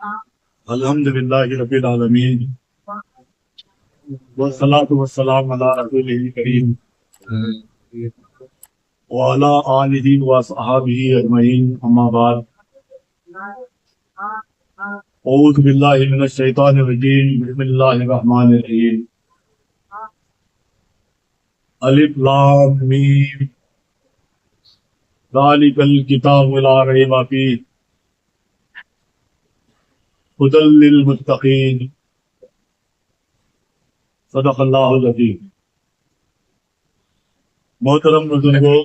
الحمدللہ رب العالمین والصلاة والسلام علی رسولہ الکریم وعلی آلہ وصحبہ اجمعین، اما بعد، اعوذ باللہ من الشیطان الرجیم، بسم اللہ الرحمن الرحیم، الف لام میم، ذالک الکتاب لا ریب فیہ ہدی للمتقین، صدق اللہ العظیم۔ محترم بزرگوں،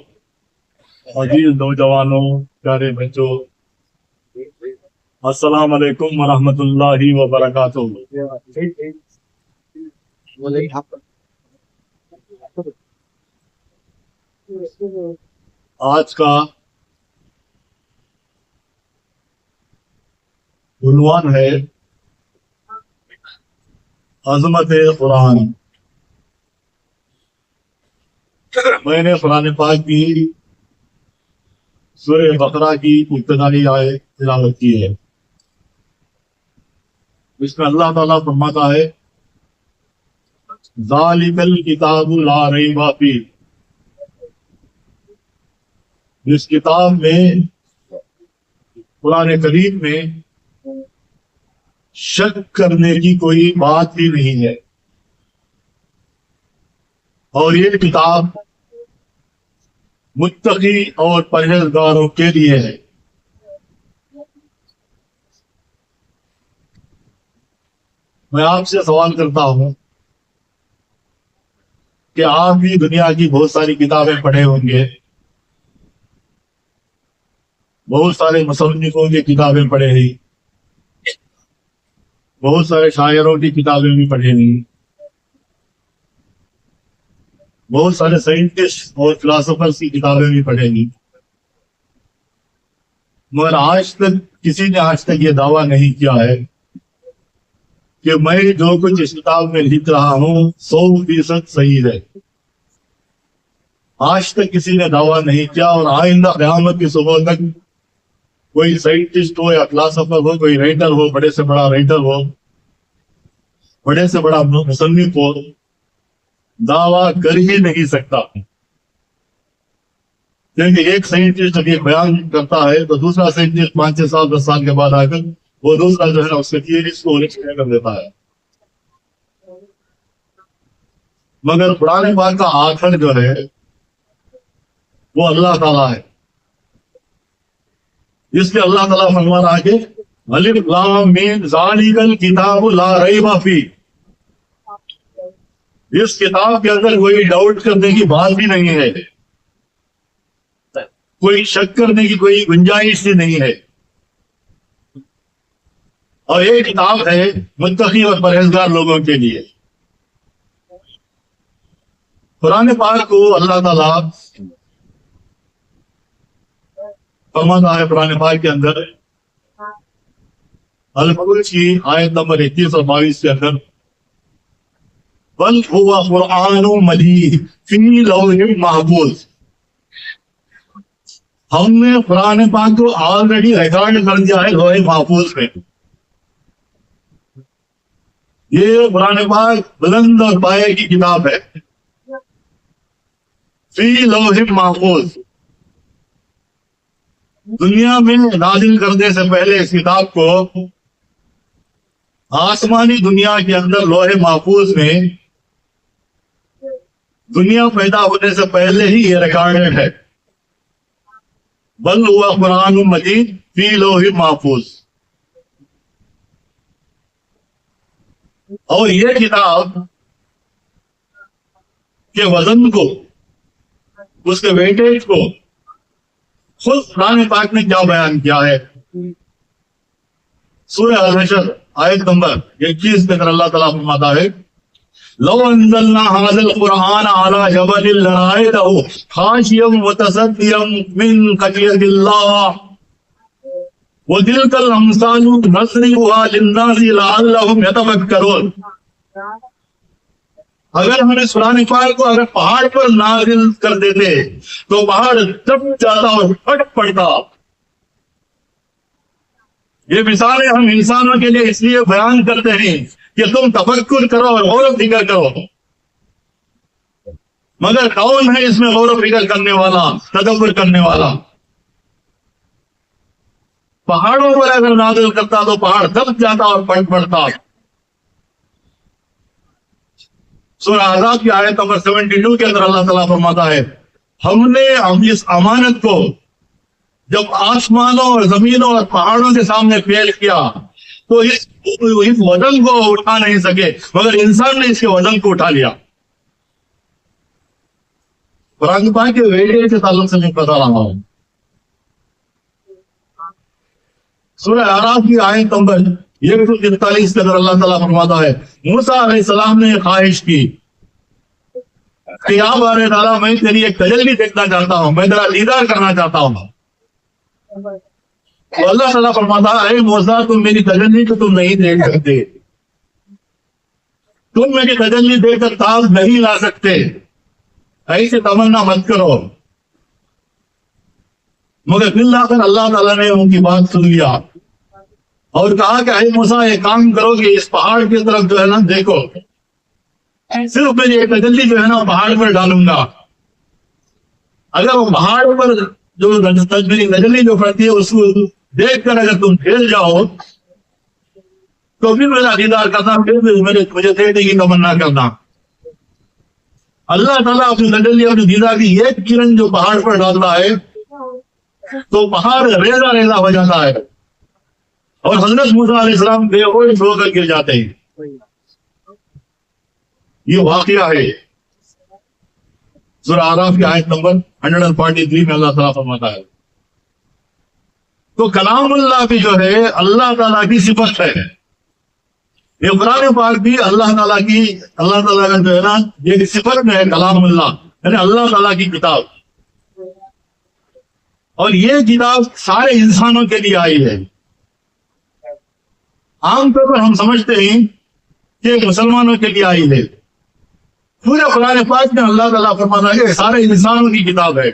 عزیز نوجوانوں، پیارے بچوں، السلام علیکم ورحمۃ اللہ وبرکاتہ۔ آج کا عنوان ہے عظمت-e-Quran۔ میں نے قرآن پاک کی سورہ بقرہ کی ابتدائی آیت تلاوت کی ہے، اس میں اللہ تعالیٰ فرماتا ہے ذالک الکتاب لا ریب فیہ، اس کتاب میں، قرآن کریم میں شک کرنے کی کوئی بات ہی نہیں ہے، اور یہ کتاب متقی اور پرہیزگاروں کے لیے ہے۔ میں آپ سے سوال کرتا ہوں کہ آپ بھی دنیا کی بہت ساری کتابیں پڑھے ہوں گے، بہت سارے مصنفوں کی کتابیں پڑھے ہیں، بہت سارے شاعروں کی کتابیں بھی پڑھی ہوئی، بہت سارے سائنٹسٹ اور فلاسفرز کی کتابیں بھی پڑھیں گی، مگر آج تک کسی نے یہ دعویٰ نہیں کیا ہے کہ میں جو کچھ اس کتاب میں لکھ رہا ہوں 100% صحیح ہے۔ آج تک کسی نے دعویٰ نہیں کیا، اور آئندہ قیامت کی صبح تک کوئی سائنٹسٹ ہو یا فلاسفر ہو، کوئی رائٹر ہو، بڑے سے بڑا رائٹر ہو، بڑے سے بڑا مصنف ہو، دعویٰ کر ہی نہیں سکتا، کیونکہ ایک سائنٹسٹ جب یہ بیان کرتا ہے تو دوسرا سائنٹسٹ 5 6 سال 10 سال کے بعد آ کر وہ دوسرا جو ہے اس کے تھیوریز کو ریکسپلین کر دیتا ہے۔ مگر قرآن پاک کا آخر جو ہے وہ اللہ تعالیٰ ہے، اس لیے اللہ تعالیٰ فرما رہا کہ الف لام میم ذالک الکتاب لا ریب فیہ، اس کتاب کے اندر کوئی ڈاؤٹ کرنے کی بات بھی نہیں ہے، کوئی شک کرنے کی کوئی گنجائش ہی نہیں ہے، اور یہ کتاب ہے متقی اور پرہیزگار لوگوں کے لیے۔ قرآن پاک کو اللہ تعالیٰ فرماتا ہے قرآن پاک کے اندر الفرج کی آیت نمبر 21 اور 22 کے اندر بل هو قرآن مجید فی لوح محفوظ، ہم نے قرآن پاک کو آلریڈی ریکارڈ کر دیا ہے لوح محفوظ میں۔ یہ قرآن پاک بلند اور پائے کی کتاب ہے، فی لوح محفوظ۔ دنیا میں نازل کرنے سے پہلے اس کتاب کو آسمانی دنیا کے اندر لوح محفوظ میں دنیا پیدا ہونے سے پہلے ہی یہ ریکارڈڈ ہے، بل ہوا قرآن مجید فی لوح محفوظ۔ اور یہ کتاب کے وزن کو، اس کے ویٹیج کو خود قرآن پاک نے کیا بیان کیا ہے؟ سورہ الحشر آیت نمبر 21 کے اندر اللہ تعالیٰ فرماتا ہے لو انزلنا هذا القرآن على جبل لرأيته خاشعا متصدعا من خشية الله وتلك الأمثال نضربها للناس لعلهم يتفكرون۔ اگر ہم اس قرآن پاک کو اگر پہاڑ پر نازل کر دیتے تو پہاڑ دب جاتا اور پھٹ پڑتا، یہ مثالیں ہم انسانوں کے لیے اس لیے بیان کرتے ہیں کہ تم تفکر کرو اور غور و فکر کرو، مگر کون ہے اس میں غور و فکر کرنے والا، تدبر کرنے والا؟ پہاڑوں پر اگر نازل کرتا تو پہاڑ دب جاتا اور پلٹ پڑتا۔ سورہ احزاب کی آیت نمبر 72 کے اندر اللہ تعالیٰ فرماتا ہے ہم نے اس امانت کو جب آسمانوں اور زمینوں اور پہاڑوں کے سامنے پیش کیا تو اس وزن کو اٹھا نہیں سکے، مگر انسان نے اس کے وزن کو اٹھا لیا۔ قرآن پاک کے ویلے کے تعلق سے میں بتا رہا ہوں۔ سورہ اعراف کی آیت نمبر 143 کے اندر اللہ تعالیٰ فرماتا ہے موسیٰ علیہ السلام نے خواہش کی کہ یا بارے تعالیٰ میں تیری ایک تجلی دیکھنا چاہتا ہوں، میں تیرا دیدار کرنا چاہتا ہوں۔ تو اللہ تعالیٰ فرماتا ہے اے موسیٰ تم میری تجلی کو تم نہیں دیکھ سکتے، تم میری تجلی دے کر تاج نہیں لا سکتے، ایسے تمنا مت کرو۔ مگر پھر لا کر اللہ تعالیٰ نے ان کی بات سن لیا اور کہا کہ اے موسیٰ ایک کام کرو کہ اس پہاڑ کی طرف جو ہے نا دیکھو، صرف میں ایک تجلی جو ہے نا پہاڑ پر ڈالوں گا، اگر وہ پہاڑ پر جو تجلی جو پڑتی ہے اس کو دیکھ کر اگر تم پھیل جاؤ تو پھر میرا دیدار کرنا، پھر مجھے دیکھنے کی تمنا کرنا۔ اللہ تعالیٰ اپنی تجلی اپنی دیدار کی ایک کرن جو پہاڑ پر ڈالتا ہے تو پہاڑ ریزہ ریزہ ہو جاتا ہے اور حضرت موسیٰ علیہ السلام بے ہوش ہو کر گر جاتے ہیں۔ یہ واقعہ ہے سورہ اعراف کی آیت نمبر 143 میں اللہ تعالیٰ فرماتا ہے۔ تو کلام اللہ بھی جو ہے اللہ تعالیٰ کی صفت ہے، یہ قرآن پاک بھی اللہ تعالیٰ کا جو ہے نا یہ صفت میں ہے کلام اللہ، یعنی اللہ تعالیٰ کی کتاب، اور یہ کتاب سارے انسانوں کے لیے آئی ہے۔ عام طور پر ہم سمجھتے ہیں کہ مسلمانوں کے لیے آئی ہے، پورے قرآن پاک میں اللہ تعالیٰ فرماتا ہے کہ سارے انسانوں کی کتاب ہے۔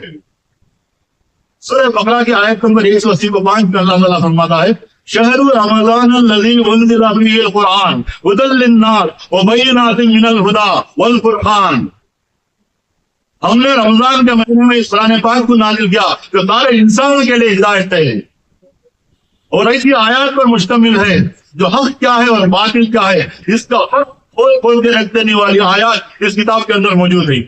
سورہ بقرہ کی آیت نمبر 185 میں اللہ تعالیٰ فرماتا ہے شہر رمضان الذی انزل فیہ القرآن ھدی للناس وبینات من الہدی والفرقان۔ ہم نے رمضان کے مہینے میں اس قرآن پاک کو نازل کیا جو سارے انسانوں کے لیے ہدایت ہے اور ایسی آیات پر مشتمل ہے جو حق کیا ہے اور باطل کیا ہے اس کا حق کھول کھول کے رکھ دینے والی آیات اس کتاب کے اندر موجود ہے۔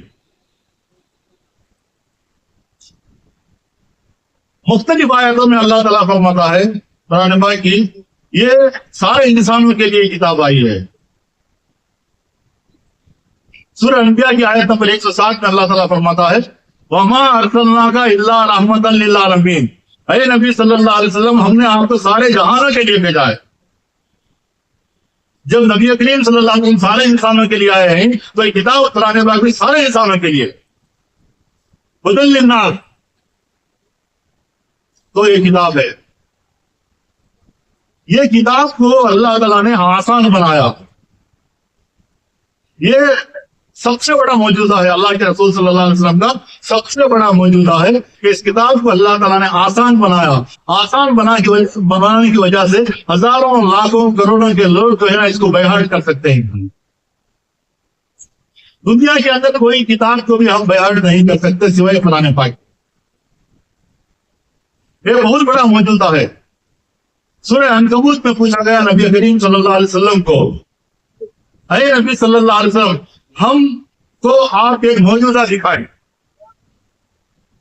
مختلف آیاتوں میں اللہ تعالیٰ فرماتا ہے قرآن پاک کی یہ سارے انسانوں کے لیے کتاب آئی ہے۔ سورہ انبیاء کی آیت نمبر 160 میں اللہ تعالیٰ فرماتا ہے وَمَا أَرْسَلْنَاكَ إِلَّا رَحْمَةً لِلْعَالَمِينَ، اے نبی صلی اللہ علیہ وسلم ہم نے آپ کو سارے جہانوں کے لیے بھیجا ہے۔ جب نبی کریم صلی اللہ علیہ وسلم سارے انسانوں کے لیے آئے ہیں تو یہ کتاب قرآن پاک بھی سارے انسانوں کے لیے ھدی للناس، تو یہ کتاب ہے۔ یہ کتاب کو اللہ تعالیٰ نے آسان بنایا، یہ سب سے بڑا موجودہ ہے، اللہ کے رسول صلی اللہ علیہ وسلم کا سب سے بڑا موجودہ ہے کہ اس کتاب کو اللہ تعالیٰ نے آسان بنایا۔ آسان بنانے کی وجہ سے ہزاروں لاکھوں کروڑوں کے لوگ جو ہے نا اس کو بیہارٹ کر سکتے ہیں۔ دنیا کے اندر کوئی کتاب کو بھی ہم بیہارٹ نہیں کر سکتے سوائے قرآن پاک۔ یہ بہت بڑا موجودہ ہے۔ سورہ عنکبوت میں پوچھا گیا نبی کریم صلی اللہ علیہ وسلم کو اے نبی صلی اللہ علیہ وسلم ہم کو آپ ایک موجودہ دکھائیں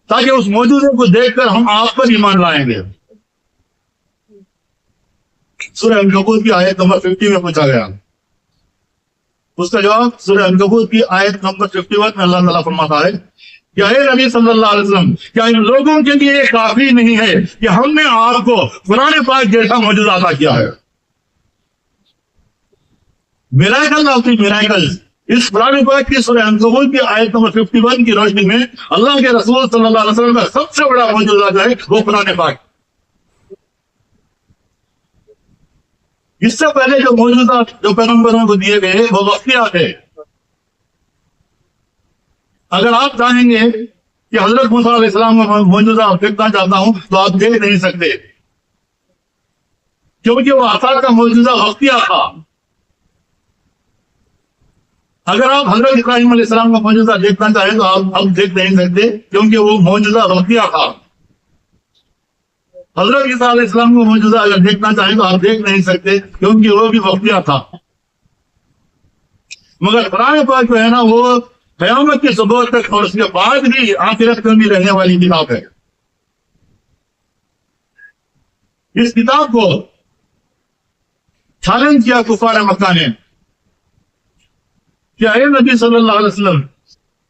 تاکہ اس موجودے کو دیکھ کر ہم آپ پر ایمان لائیں گے۔ سورہ عنکبوت کی آیت نمبر 50 میں پوچھا گیا، اس کا جواب سورہ عنکبوت کی آیت نمبر 51 میں اللہ تعالیٰ فرماتا ہے کہ اے نبی صلی اللہ علیہ وسلم کیا ان لوگوں کے لیے یہ کافی نہیں ہے کہ ہم نے آپ کو قرآن پاک جیسا موجودہ عطا کیا ہے؟ میراکل آفی میراکل اس قرآن پاک کی سورہ عنکبوت کی آیت نمبر 51 کی روشنی میں اللہ کے رسول صلی اللہ علیہ وسلم کا سب سے بڑا موجودہ جو ہے وہ قرآن پاک۔ اس سے پہلے جو موجودہ جو پیغمبروں کو دیے گئے وہ وقتیات تھے۔ اگر آپ چاہیں گے کہ حضرت موسیٰ علیہ السلام کا موجودہ دیکھنا چاہتا ہوں تو آپ دیکھ نہیں سکتے، کیونکہ وہ عطا کا معجزہ وقتیہ تھا. اگر آپ حضرت ابراہیم علیہ السلام کا معجزہ دیکھنا چاہیں تو آپ اب دیکھ نہیں سکتے کیونکہ وہ معجزہ وقتیہ تھا. حضرت عیسیٰ علیہ السلام کا معجزہ اگر دیکھنا چاہیں تو آپ دیکھ نہیں سکتے کیونکہ وہ بھی وقتیہ تھا. مگر قرآن پاک جو ہے نا وہ قیامت کی صبح تک اور اس کے بعد بھی آخرت میں بھی رہنے والی کتاب ہے. اس کتاب کو چیلنج کیا کفار مکہ نے کہ اے نبی صلی اللہ علیہ وسلم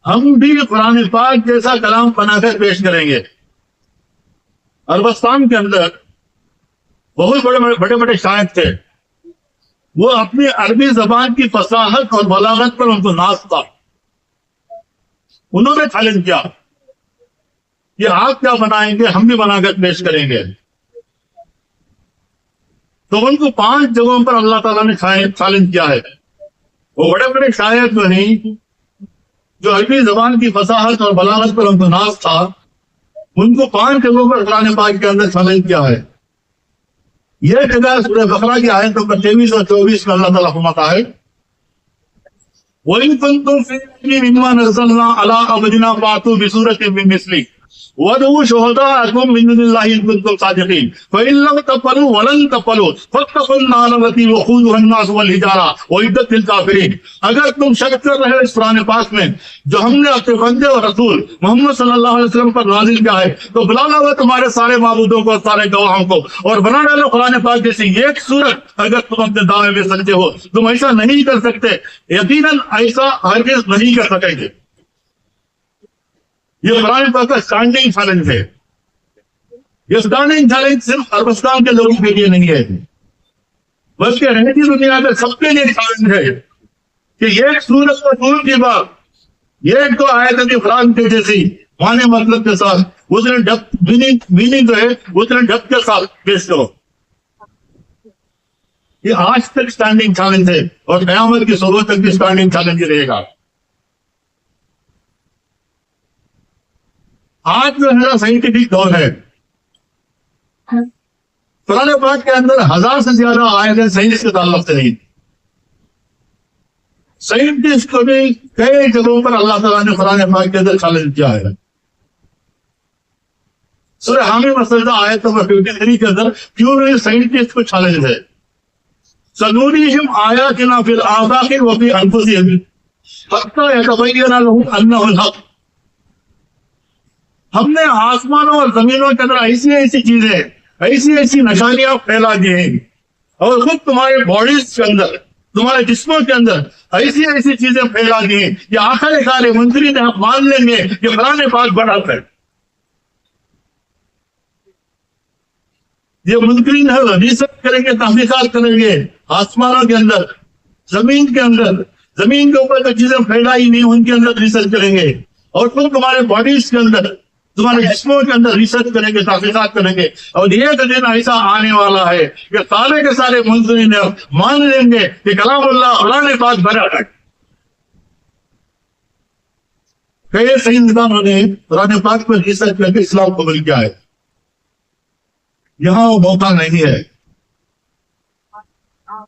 ہم بھی قرآن پاک جیسا کلام بنا کر پیش کریں گے. عربستان کے اندر بہت بڑے بڑے شاعر تھے. وہ اپنی عربی زبان کی فصاحت اور بلاغت پر ان کو ناز تھا. انہوں نے چیلنج کیا کہ آپ کیا بنائیں گے ہم بھی بنا کر پیش کریں گے. تو ان کو 5 جگہوں پر اللہ تعالیٰ نے چیلنج کیا ہے. وہ بڑے بڑے شاعر جو نہیں جو عربی زبان کی فصاحت اور بلاغت پر ان کو ناز تھا ان کو 5 جگہوں پر قرآن پاک کے اندر چیلنج کیا ہے. یہ جگہ سورہ بقرہ کی آیت نمبر 23 اور 24 میں اللہ تعالیٰ فرماتا ہے وَإِن كُنتُمْ فِي رَيْبٍ مِّمَّا نَزَّلْنَا عَلَىٰ عَبْدِنَا فَأْتُوا بِسُورَةٍ مِّن مِّثْلِهِ وَادْعُوا شُهَدَاءَكُم مِّن دُونِ اللَّهِ إِن كُنتُمْ صَادِقِينَ فَإِن لَّمْ تَفْعَلُوا وَلَن تَفْعَلُوا فَاتَّقُوا النَّارَ الَّتِي وَقُودُهَا النَّاسُ وَالْحِجَارَةُ وَأُعِدَّتْ لِلْكَافِرِينَ. اگر تم شک کر رہے اس قرآن پاک میں جو ہم نے اپنے بندے اور رسول محمد صلی اللہ علیہ وسلم پر نازل کیا ہے تو بلا لاؤ تمہارے سارے معبودوں کو سارے گواہوں کو اور بنا ڈالو قرآن پاک جیسی ایک سورت. اگر تم اپنے دعوے میں سچے ہو تم ایسا نہیں کر سکتے. یقیناً ایسا ہرگز نہیں کر سکیں گے. یہ قرآن پاک کا اسٹینڈنگ چیلنج ہے. یہ اسٹینڈنگ چیلنج صرف عربستان کے لوگوں کے لیے نہیں ہے بلکہ رہتی دنیا کے سب کے لیے چیلنج ہے کہ ایک سورت کو دور کی بات ایک تو آیت قرآن کے جیسی معنی مطلب کے ساتھ اتنے ڈیپتھ میننگ جو ہے اتنے ڈیپتھ کے ساتھ پیش کرو. یہ آج تک اسٹینڈنگ چیلنج ہے اور قیامت کی صبح تک بھی اسٹینڈنگ چیلنج رہے گا. آج جو ہے سائنٹیفک دور ہے. قرآن پاک کے اندر 1000 سے زیادہ آیتیں سائنس کے تعلق سے نہیں. سائنٹسٹ کو بھی کئی جگہوں پر اللہ تعالیٰ نے قرآن پاک کے اندر چیلنج کیا ہے. سورہ حامی مسجدہ آیت نمبر 53 کے اندر پیور سائنٹسٹ کو چیلنج ہے. سنوریہم آیاتنا فی الآفاق وفی انفسہم حتی یتبین لہم انہ الحق. ہم نے آسمانوں اور زمینوں کے اندر ایسی چیزیں ایسی نشانیاں پھیلا دی ہیں اور خود تمہارے باڈیز کے اندر تمہارے جسموں کے اندر ایسی چیزیں پھیلا دی ہیں کہ آخر کار منکرین آپ مان لیں گے کہ قرآن پاک بڑا ہے. یہ منکرین ہے ریسرچ کریں گے تحقیقات کریں گے آسمانوں کے اندر زمین کے اندر زمین کے اوپر جو چیزیں پھیلائی نہیں ان کے اندر ریسرچ کریں گے اور خود تمہارے باڈیز کے اندر تمہارے جسموں کے اندر ریسرچ کریں گے تحقیقات کریں گے. اور ایک دن ایسا آنے والا ہے کہ سارے کے سارے منکرین مان لیں گے کہ کلام اللہ قرآن پاک بھرا ہے. کئی سائنسدانوں نے قرآن پاک پر ریسرچ کر کے اسلام قبول کیا ہے. یہاں وہ موقع نہیں ہے.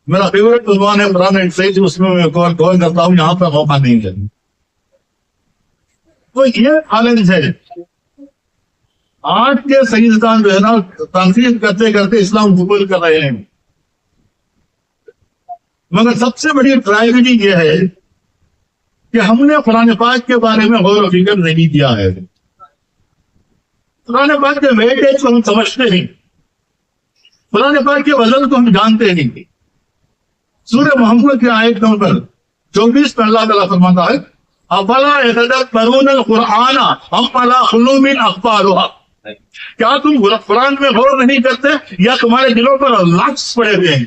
میرا فیوریٹ عنوان ہے قرآن اینڈ سائنس اس میں میں کور کرتا ہوں. یہاں پہ موقع نہیں ہے. تو یہ چیلنج ہے. آج کے سائنسدان جو ہے نا تنقید کرتے کرتے اسلام قبول کر رہے ہیں مگر سب سے بڑی ٹریجڈی یہ ہے کہ ہم نے قرآن پاک کے بارے میں غور و فکر نہیں کیا ہے. قرآن پاک کے ویٹیج کو ہم سمجھتے نہیں. قرآن پاک کے وزن کو ہم جانتے نہیں. سورہ محمد کی آیت نمبر 24 میں اللہ تعالیٰ فرماتا ہے افلا یتدبرون القرآن ام علی قلوب اقفالها. کیا تم قرآن میں غور نہیں کرتے یا تمہارے دلوں پر لاکس پڑے ہوئے ہیں.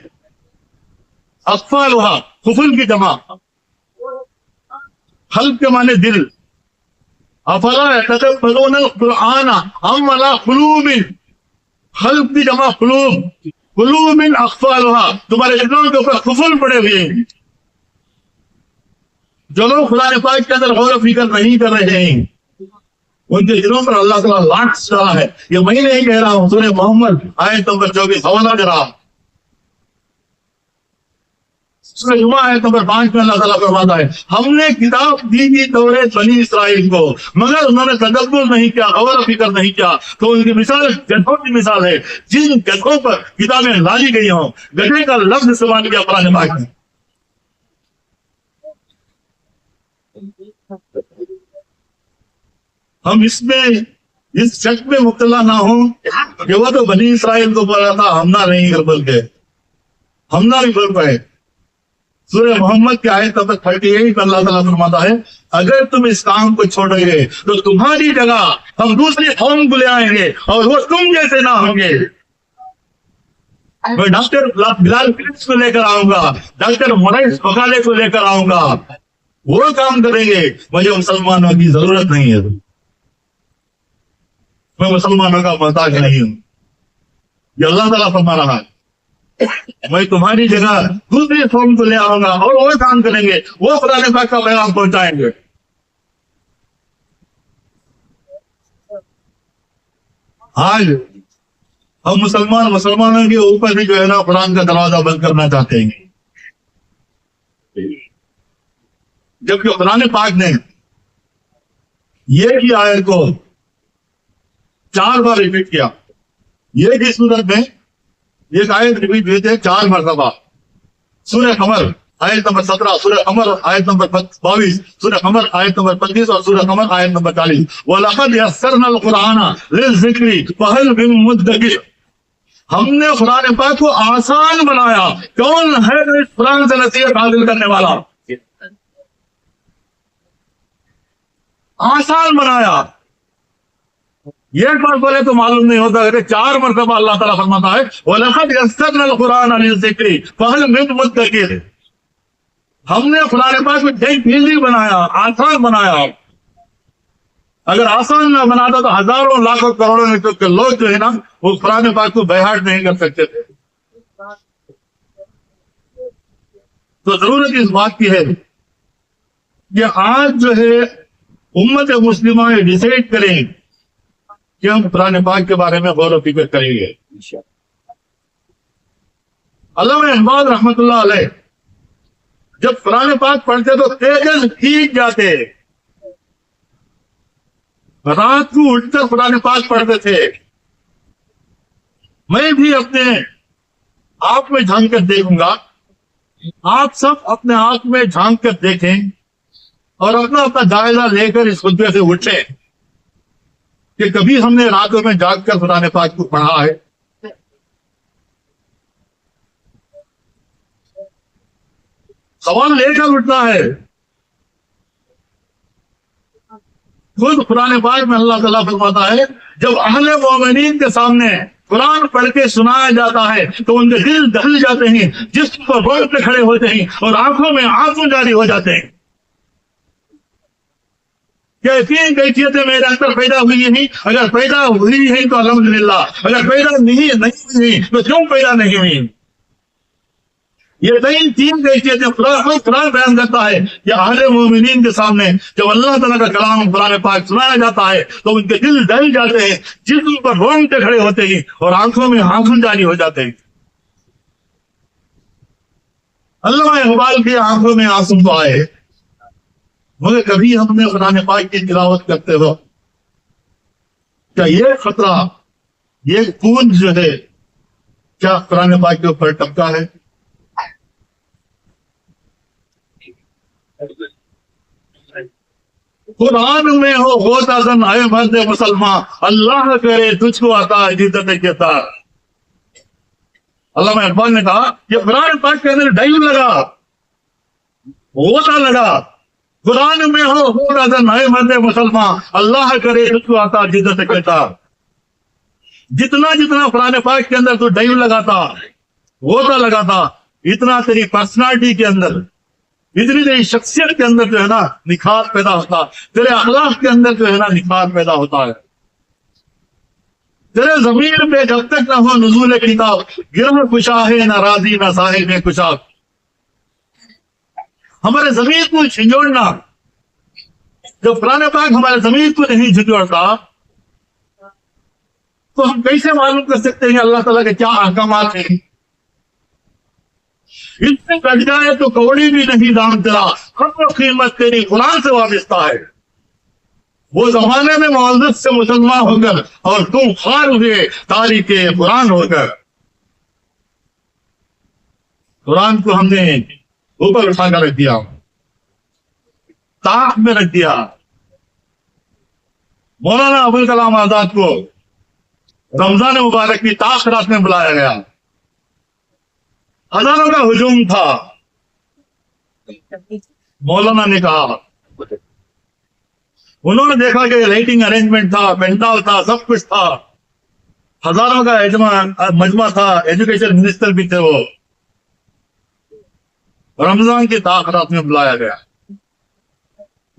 اقفالها قفل کی جمع قلب کے معنی دل. افلا یتدبرون القرآن ام علی قلوب قلب کی جمع قلوب قلوب اقفالها تمہارے دلوں کے اوپر قفل پڑے ہوئے ہیں. جو لوگ قرآن پاک کے اندر غور و فکر نہیں کر رہے ہیں ان کے دلوں پر اللہ تعالیٰ لاٹس ڈالا ہے. یہ میں نہیں کہہ رہا ہوں سورہ محمد آیت نمبر 24 حوالہ دے رہا. سورہ جمعہ آیت نمبر 5 میں اللہ تعالیٰ فرماتا ہے ہم نے کتاب دی تھی توریت بنی اسرائیل کو مگر انہوں نے تدبر نہیں کیا، غور و فکر نہیں کیا، تو ان کی مثال گدھوں کی مثال ہے جن گدھوں پر کتابیں ڈالی گئی ہوں۔ گدھے کا لفظ استعمال کیا قرآن پاک میں۔ ہم اس شک میں مبتلا نہ ہوں کہ وہ تو بنی اسرائیل کو بولا تھا، ہمنا نہیں کر بلکہ ہمنا بھی بول پائے۔ سورہ محمد کی آیت نمبر 38 میں اللہ تعالیٰ فرماتا ہے اگر تم اس کام کو چھوڑو گے تو تمہاری جگہ ہم دوسری قوم کو لے آئیں گے اور وہ تم جیسے نہ ہوں گے۔ میں ڈاکٹر بلال فلپس کو لے کر آؤں گا، ڈاکٹر مریض بکالے کو لے کر آؤں گا، وہ کام کریں گے، مجھے مسلمانوں کی ضرورت نہیں ہے، میں مسلمانوں کا محتاج نہیں ہوں۔ یہ اللہ تعالیٰ فرما رہا ہے میں تمہاری جگہ دوسری قوم کو لے آؤں گا اور وہ کام کریں گے، وہ قرآن پاک کا پیغام پہنچائیں گے۔ آج ہم مسلمانوں کے اوپر بھی جو ہے نا قرآن کا دروازہ بند کرنا چاہتے ہیں، جبکہ قرآن پاک نے یہ کی آیت کو 4 بار ریپیٹ کیا۔ یہ کی صورت میں ایک آیت ریپیٹ ہوئی تھے 4 مرتبہ۔ سورہ قمر آیت نمبر 17، سورہ قمر آیت نمبر 22، سورہ قمر آیت نمبر 35 اور سورہ قمر آیت نمبر 40۔ وَلَقَدْ يَسَّرْنَا الْقُرْآنَ لِلذِّكْرِ فَهَلْ مِن مُدَّكِرٍ، ہم نے قرآن پاک کو آسان بنایا، کون ہے جو اس قرآن سے نصیحت حاصل کرنے والا؟ آسان بنایا۔ یہ بات بولے تو معلوم نہیں ہوتا کہ 4 مرتبہ اللہ تعالیٰ فرماتا ہے وَلَقَدْ يَسَّرْنَا الْقُرْآنَ لِلذِّكْرِ فَهَلْ مِن مُدَّكِرٍ، ہم نے قرآن پاک کو ایزی بنایا، آسان بنایا۔ اگر آسان نہ بناتا تو ہزاروں لاکھوں کروڑوں کے لوگ جو ہے نا وہ قرآن پاک کو بہاٹ نہیں کر سکتے تھے۔ تو ضرورت اس بات کی ہے کہ آج جو ہے امت مسلمہ ڈیسائیڈ کریں کہ ہم قرآن پاک کے بارے میں غور و فکر کریں گے۔ علامہ اقبال رحمت اللہ علیہ جب قرآن پاک پڑھتے تو تیجز کھینچ جاتے، رات کو اٹھ کر قرآن پاک پڑھتے تھے۔ میں بھی اپنے آپ میں جھانک کر دیکھوں گا، آپ سب اپنے آپ میں جھانک کر دیکھیں اور اپنا جائزہ لے کر اس خطبے سے اٹھیں کہ کبھی ہم نے راتوں میں جاگ کر قرآن پاک کو پڑھا ہے؟ سوال لے کر اٹھنا ہے۔ خود قرآن پاک میں اللہ تعالیٰ فرماتا ہے جب اہل مومنین کے سامنے قرآن پڑھ کے سنایا جاتا ہے تو ان کے دل دہل جاتے ہیں، جسم پر روتے کھڑے ہوتے ہیں اور آنکھوں میں آنسو جاری ہو جاتے ہیں۔ کیا تین کیفیتیں میرے اندر پیدا ہوئی ہیں؟ اگر پیدا ہوئی ہیں تو الحمدللہ، اگر پیدا نہیں ہوئی تو کیوں پیدا نہیں ہوئی؟ یہ تین کیفیتیں قرآن بیان کرتا ہے کہ اہل مومنین کے سامنے جب اللہ تعالیٰ کا کلام قرآن پاک سنایا جاتا ہے تو ان کے دل دہل جاتے ہیں، جسم پر رونگٹے کھڑے ہوتے ہیں اور آنکھوں میں آنسو جاری ہو جاتے ہیں۔ علامہ اقبال کی آنکھوں میں آنسو تو آئے، مگر کبھی ہم نے قرآن پاک کی تلاوت کرتے وقت کیا یہ خطرہ، یہ خون جو ہے کیا قرآن پاک کے اوپر ٹپکا ہے؟ قرآن میں ہو غوطہ زن اے مرد مسلمان، اللہ کرے تجھ کو عطا عزت کے ساتھ۔ علامہ اقبال نے کہا یہ قرآن پاک کے اندر ڈائیو لگا، غوطہ لگا، قرآن میں ہو غوطہ زن اے مرد مسلمان، اللہ کرے تجھ کو عطا عزت کے ساتھ۔ جتنا جتنا قرآن پاک کے اندر تو ڈائیو لگاتا، غوطہ لگاتا، اتنا تیری پرسنالٹی کے اندر، اتنی تیری شخصیت کے اندر جو ہے نا نکھار پیدا ہوتا، تیرے اخلاق کے اندر جو ہے نا نکھار پیدا ہوتا ہے۔ تیرے ضمیر پہ جب تک نہ ہو نزول کتاب، گرہ کشا ہے نہ راضی نہ صاحب کشا۔ ہمارے ضمیر کو جھنجھوڑنا، جب قرآن پاک ہمارے ضمیر کو نہیں جھنجھوڑتا تو ہم کیسے معلوم کر سکتے ہیں اللہ تعالیٰ کے کیا احکامات ہیں؟ اس میں کٹ جائے تو کوڑی بھی نہیں دام تیرا، قدر و قیمت تیری قرآن سے وابستہ ہے۔ وہ زمانے میں معزز سے مسلمان ہو کر اور تم خوار ہوئے تاریخ قرآن ہو کر۔ قرآن کو ہم نے اوپر اٹھا کر رکھ دیا، طاق میں رکھ دیا۔ مولانا ابوالکلام آزاد کو رمضان مبارک کی طاق رات میں بلایا گیا، ہزاروں کا ہجوم تھا۔ مولانا نے کہا، انہوں نے دیکھا کہ لائٹنگ ارینجمنٹ تھا، پینڈال تھا، سب کچھ تھا، ہزاروں کا مجمع تھا، ایجوکیشن منسٹر بھی تھے، وہ رمضان کی طاق رات میں بلایا گیا۔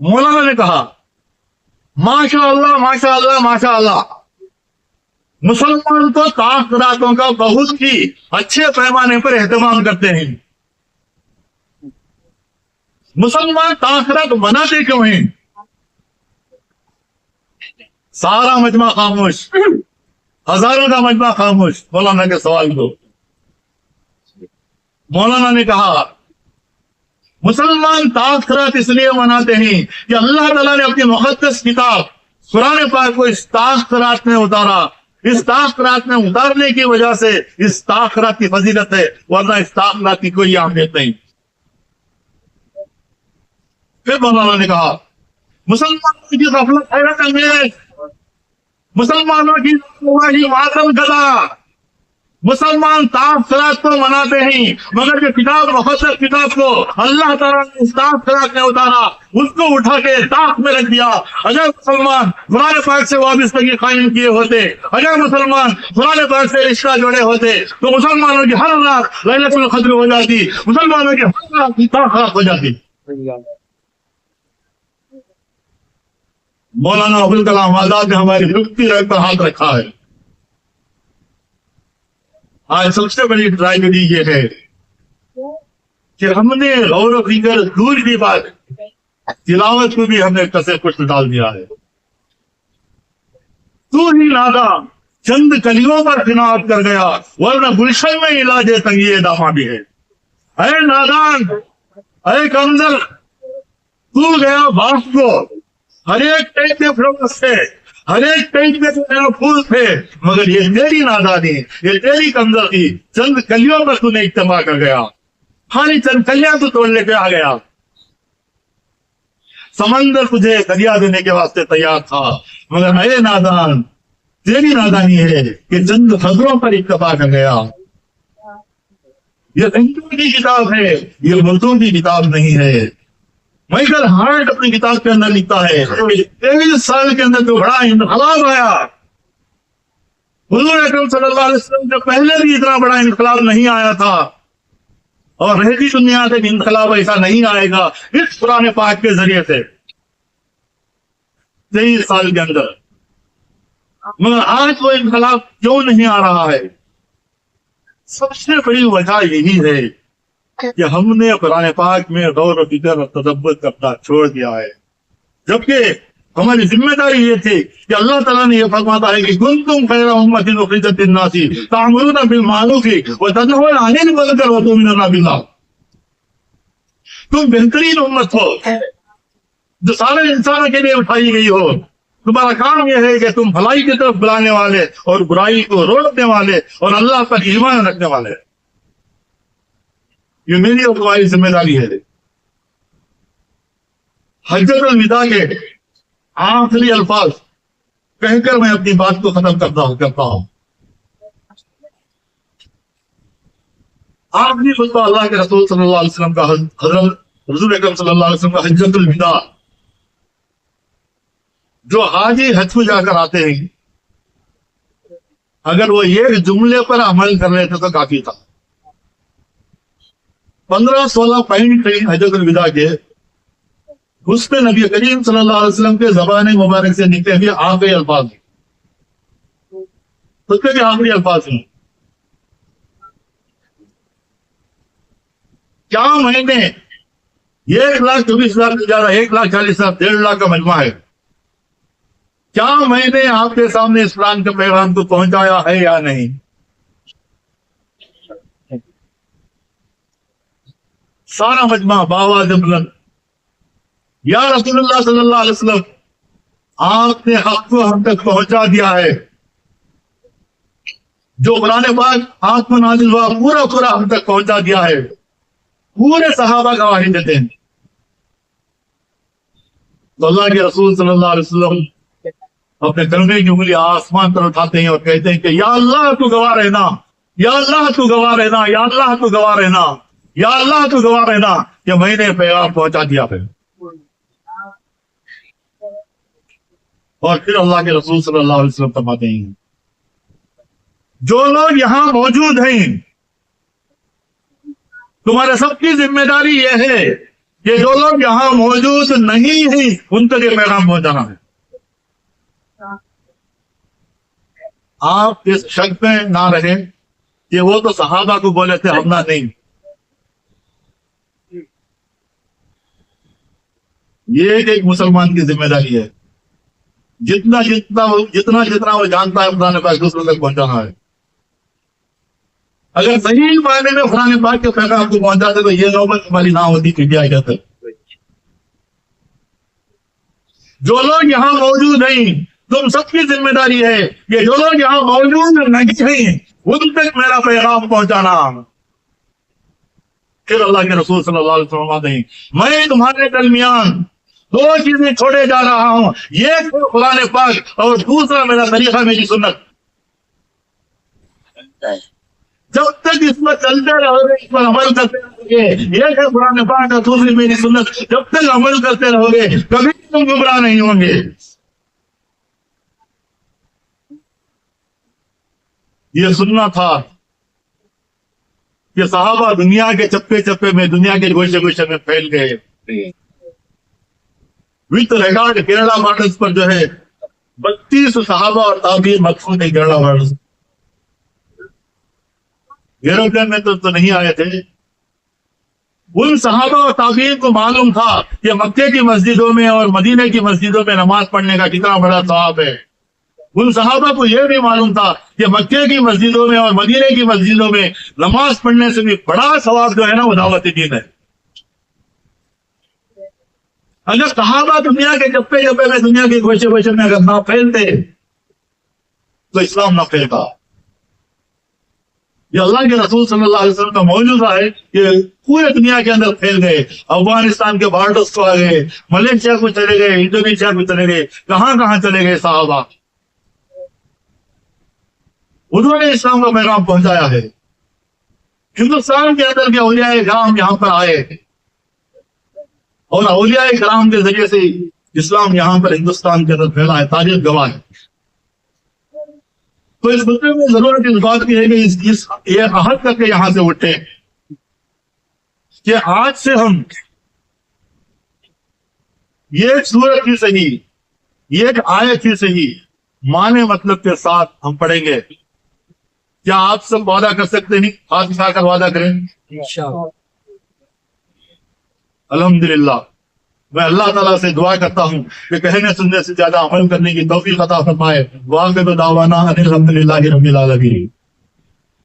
مولانا نے کہا، ماشاء اللہ ماشاء اللہ ماشاء اللہ، مسلمان تو طاق راتوں کا بہت ہی اچھے پیمانے پر اہتمام کرتے ہیں، مسلمان طاق رات مناتے کیوں ہیں؟ سارا مجمع خاموش، ہزاروں کا مجمع خاموش مولانا کے سوال کو۔ مولانا نے کہا، مسلمان طاق رات اس لیے مناتے ہیں کہ اللہ تعالیٰ نے اپنی مقدس کتاب قرآن پاک کو اس طاق رات میں اتارا، اس طاق رات میں اتارنے کی وجہ سے اس طاق رات کی فضیلت ہے، ورنہ اس طاق رات کی کوئی اہمیت نہیں۔ پھر مولانا نے کہا، مسلمانوں کی غفلت حیرت انگیز، مسلمانوں کی ماتم گدا، مسلمان طاق رات کو مناتے ہیں، مگر جو کتاب مقدس کتاب کو اللہ تعالیٰ نے اس طاق رات میں اتارا، اس کو اٹھا کے طاق میں رکھ دیا۔ اگر مسلمان قرآن پاک سے وابستگی قائم کیے ہوتے، اگر مسلمان قرآن پاک سے رشتہ جوڑے ہوتے، تو مسلمانوں کی ہر رات لیلۃ القدر ہو جاتی، مسلمانوں کی ہر رات طاق رات ہو جاتی۔ مولانا ابوالکلام آزاد نے ہماری رکتی رہ پر ہاتھ رکھا ہے۔ آج سب سے بڑی ٹریجڈی یہ ہے کہ ہم نے غور و فکر دور کی بات، تلاوت کو بھی ہم نے کسے کچھ ڈال دیا ہے۔ تو ہی نادا چند کلیوں پر قناعت کر گیا، ورنہ گلشن میں علاج تنگی دامہ بھی ہے۔ اے نادان، اے کمزل، تو گیا باغ کو، ہر ایک ٹائپ کے فلوس تھے، ہر ایک ٹائپ کے پھول تھے، مگر یہ تیری نادانی، یہ تیری کمزوری، چند کلیوں پر تو نے اجتماع کر گیا، خالی چند کلیاں تو توڑ لے کے آ گیا۔ سمندر تجھے دریا دینے کے واسطے تیار تھا، مگر اے نادان، تیری نادانی ہے کہ چند خبروں پر اکتفا کر گیا۔ یہ ہندوؤں کی کتاب ہے، یہ مردوں کی کتاب نہیں ہے۔ مائیکل ہارٹ اپنی کتاب کے اندر لکھتا ہے، 23 سال کے اندر جو بڑا انقلاب آیا، حضور اکرم صلی اللہ علیہ وسلم سے پہلے بھی اتنا بڑا انقلاب نہیں آیا تھا، اور رہتی دنیا سے انقلاب ایسا نہیں آئے گا اس قرآن پاک کے ذریعے سے 23 سال کے اندر۔ مگر آج وہ انقلاب کیوں نہیں آ رہا ہے؟ سب سے بڑی وجہ یہی ہے کہ ہم نے قرآن پاک میں غور و فکر اور تدبر کرنا چھوڑ دیا ہے، جبکہ ہماری ذمہ داری یہ تھی کہ اللہ تعالیٰ نے یہ فرماتا ہے کہ کنتم خیر امۃ اخرجت للناس تأمرون بالمعروف وتنهون عن المنکر وتؤمنون باللہ۔ تم بہترین امت ہو جو سارے انسانوں کے لیے اٹھائی گئی ہو، تمہارا کام یہ ہے کہ تم بھلائی کی طرف بلانے والے اور برائی کو روکنے والے اور اللہ پر ایمان رکھنے والے، یہ میری اور تمہاری ذمہ داری ہے۔ حجۃ الوداع کے آخری الفاظ کہہ کر میں اپنی بات کو ختم کرتا ہوں۔ آخری خطبہ اللہ کے رسول صلی اللہ علیہ وسلم کا، حضرت حضور اکرم صلی اللہ علیہ وسلم کا حجۃ الوداع، جو حاجی حج کو جا کر آتے ہیں، اگر وہ ایک جملے پر عمل کر رہے تھے تو کافی تھا۔ 15-16 پوائنٹ تھے حجۃ الوداع کے، اس میں نبی کریم صلی اللہ علیہ وسلم کے زبان مبارک سے نکلے ہوئے آخری الفاظ ہیں، اس کے بھی آخری الفاظ ہیں۔ کیا مہینے 1,24,000 سے زیادہ، 1,40,000، 1.5 لاکھ کا مجمع ہے، کیا میں نے آپ کے سامنے اسلام کے پیغام کو پہنچایا ہے یا نہیں؟ سارا مجمع بآواز بلند، یا رسول اللہ صلی اللہ علیہ وسلم، آپ نے حق کو ہم تک پہنچا دیا ہے، جو قرآن پاک آپ میں نازل ہوا پورا پورا ہم تک پہنچا دیا ہے۔ پورے صحابہ گواہی دیتے ہیں۔ تو اللہ کے رسول صلی اللہ علیہ وسلم اپنے کلمے کی انگلی آسمان پر اٹھاتے ہیں اور کہتے ہیں کہ یا اللہ تو گواہ رہنا، یا اللہ تو گواہ رہنا، یا اللہ تو گواہ رہنا، یا اللہ تو گواہ رہنا کہ میں نے پیغام پہنچا دیا ہے۔ اور پھر اللہ کے رسول صلی اللہ علیہ وسلم فرماتے ہیں جو لوگ یہاں موجود ہیں تمہارے سب کی ذمہ داری یہ ہے کہ جو لوگ یہاں موجود نہیں ہیں ان تک یہ پیغام پہنچانا ہے۔ آپ اس شک میں نہ رہیں کہ وہ تو صحابہ کو بولے تھے، ہم نہ نہیں۔ یہ ایک مسلمان کی ذمہ داری ہے، جتنا وہ جانتا ہے قرآن پاک دوسروں تک پہنچانا ہے۔ اگر صحیح معنی میں قرآن پاک کے پیغام کو پہنچاتے تو یہ نوبت ہماری نہ ہوتی کہ کیا کہتے۔ جو لوگ یہاں موجود ہیں تم سب کی ذمہ داری ہے کہ جو لوگ یہاں موجود نہیں ہیں ان تک میرا پیغام پہنچانا۔ پھر اللہ کے رسول صلی اللہ علیہ وسلم فرماتے ہیں میں تمہارے درمیان دو چیزیں چھوڑے جا رہا ہوں، ایک قرآن پاک اور دوسرا میرا طریقہ، میری سنت۔ جب تک اس میں چلتے رہو گے، اس پر عمل کرتے رہو گے، ایک ہے قرآن پاک اور دوسری میری سنت، جب تک عمل کرتے رہو گے کبھی تم گمراہ نہیں ہوں گے۔ یہ سننا تھا کہ صحابہ دنیا کے چپے چپے میں، دنیا کے گوشے گوشے میں پھیل گئے۔ وتھ ریکارڈ کیرلا بارڈرز پر جو ہے 32 صحابہ اور تابعین مدفون ہے کیرلا بارڈرز۔ یوروپین میں تو نہیں آئے تھے۔ ان صحابہ اور تابعین کو معلوم تھا کہ مکے کی مسجدوں میں اور مدینے کی مسجدوں میں نماز پڑھنے کا کتنا بڑا ثواب ہے۔ ان صحابہ کو یہ بھی معلوم تھا کہ مکے کی مسجدوں میں اور مدینے کی مسجدوں میں نماز پڑھنے سے بھی بڑا ثواب جو ہے نا وہ دعوت دین ہے۔ اگر صحابہ دنیا کے چپے چپے میں، دنیا کے گوشے گوشے میں اگر نہ پھیلتے تو اسلام نہ پھیلتا۔ یہ اللہ کے رسول صلی اللہ علیہ وسلم کا معجزہ ہے کہ پورے دنیا کے اندر پھیل گئے، افغانستان کے بارڈرز کو آ گئے، ملیشیا کو چلے گئے، انڈونیشیا کو چلے گئے، کہاں کہاں چلے گئے صحابہ۔ انہوں نے اسلام کا پیغام پہنچایا ہے۔ ہندوستان کے اندر کے اولیاء کرام یہاں پر آئے اور اولیاء کرام کے ذریعے سے اسلام یہاں پر ہندوستان کے اندر پھیلا ہے، تاریخ گواہ ہے۔ تو اس خطبے میں ضرورت اس بات کی ہے کہ یہ عہد کر کے یہاں سے اٹھے کہ آج سے ہم یہ سورت ہی صحیح، یہ آیت ہی صحیح معنی مطلب کے ساتھ ہم پڑھیں گے۔ کیا آپ سب وعدہ کر سکتے ہیں؟ ہاتھ اٹھا کر وعدہ کریں۔ الحمدللہ میں اللہ تعالیٰ سے دعا کرتا ہوں کہ کہنے سننے سے زیادہ عمل کرنے کی توفیق عطا فرمائے۔ وآخر دعوانا ان الحمدللہ رب العالمین۔